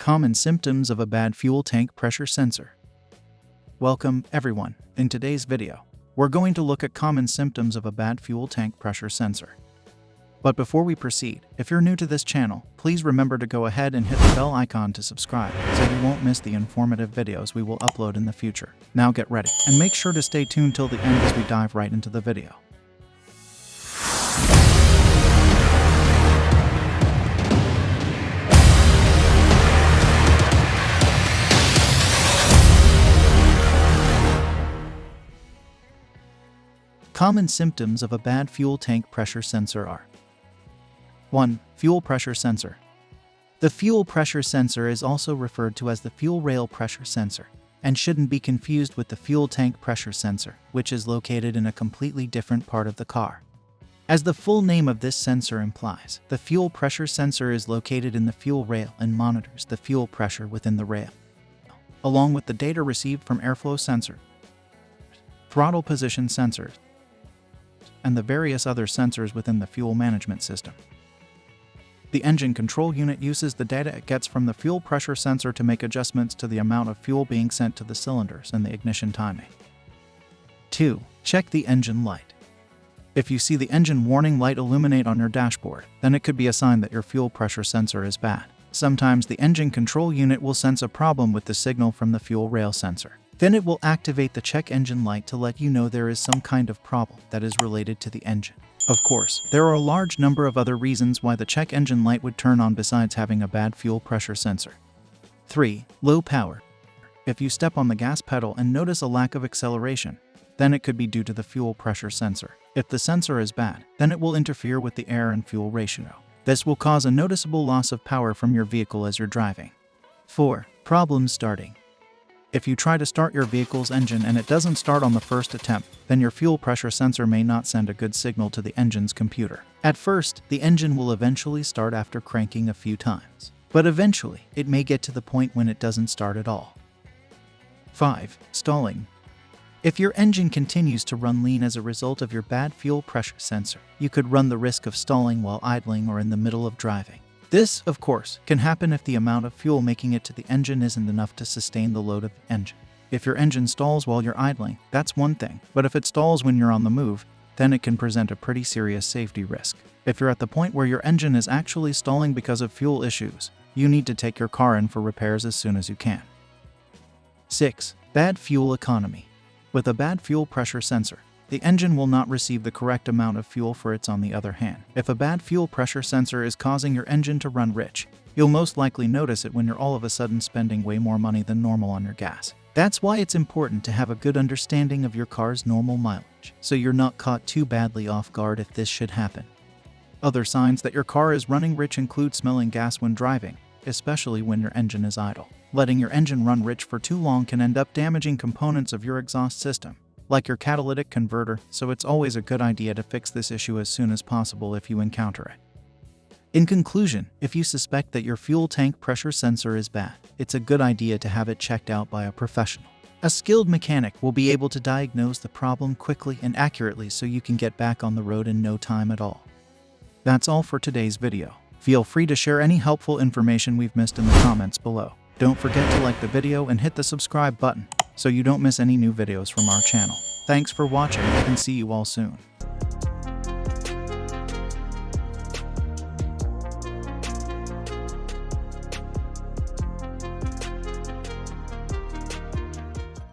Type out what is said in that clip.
Common symptoms of a bad fuel tank pressure sensor. Welcome, everyone. In today's video, we're going to look at common symptoms of a bad fuel tank pressure sensor. But before we proceed, if you're new to this channel, please remember to go ahead and hit the bell icon to subscribe so you won't miss the informative videos we will upload in the future. Now get ready, and make sure to stay tuned till the end as we dive right into the video. Common symptoms of a bad fuel tank pressure sensor are: 1. Fuel pressure sensor. The fuel pressure sensor is also referred to as the fuel rail pressure sensor and shouldn't be confused with the fuel tank pressure sensor, which is located in a completely different part of the car. As the full name of this sensor implies, the fuel pressure sensor is located in the fuel rail and monitors the fuel pressure within the rail, along with the data received from airflow sensor, throttle position sensors, and the various other sensors within the fuel management system. The engine control unit uses the data it gets from the fuel pressure sensor to make adjustments to the amount of fuel being sent to the cylinders and the ignition timing. 2. Check the engine light. If you see the engine warning light illuminate on your dashboard, then it could be a sign that your fuel pressure sensor is bad. Sometimes the engine control unit will sense a problem with the signal from the fuel rail sensor. Then it will activate the check engine light to let you know there is some kind of problem that is related to the engine. Of course, there are a large number of other reasons why the check engine light would turn on besides having a bad fuel pressure sensor. 3. Low power. If you step on the gas pedal and notice a lack of acceleration, then it could be due to the fuel pressure sensor. If the sensor is bad, then it will interfere with the air and fuel ratio. This will cause a noticeable loss of power from your vehicle as you're driving. 4. Problems starting. If you try to start your vehicle's engine and it doesn't start on the first attempt, then your fuel pressure sensor may not send a good signal to the engine's computer. At first, the engine will eventually start after cranking a few times, but eventually, it may get to the point when it doesn't start at all. 5. Stalling. If your engine continues to run lean as a result of your bad fuel pressure sensor, you could run the risk of stalling while idling or in the middle of driving. This, of course, can happen if the amount of fuel making it to the engine isn't enough to sustain the load of the engine. If your engine stalls while you're idling, that's one thing, but if it stalls when you're on the move, then it can present a pretty serious safety risk. If you're at the point where your engine is actually stalling because of fuel issues, you need to take your car in for repairs as soon as you can. 6. Bad fuel economy. With a bad fuel pressure sensor, the engine will not receive the correct amount of fuel for its on the other hand. If a bad fuel pressure sensor is causing your engine to run rich, you'll most likely notice it when you're all of a sudden spending way more money than normal on your gas. That's why it's important to have a good understanding of your car's normal mileage, so you're not caught too badly off guard if this should happen. Other signs that your car is running rich include smelling gas when driving, especially when your engine is idle. Letting your engine run rich for too long can end up damaging components of your exhaust system, like your catalytic converter, so it's always a good idea to fix this issue as soon as possible if you encounter it. In conclusion, if you suspect that your fuel tank pressure sensor is bad, it's a good idea to have it checked out by a professional. A skilled mechanic will be able to diagnose the problem quickly and accurately so you can get back on the road in no time at all. That's all for today's video. Feel free to share any helpful information we've missed in the comments below. Don't forget to like the video and hit the subscribe button so you don't miss any new videos from our channel. Thanks for watching and see you all soon.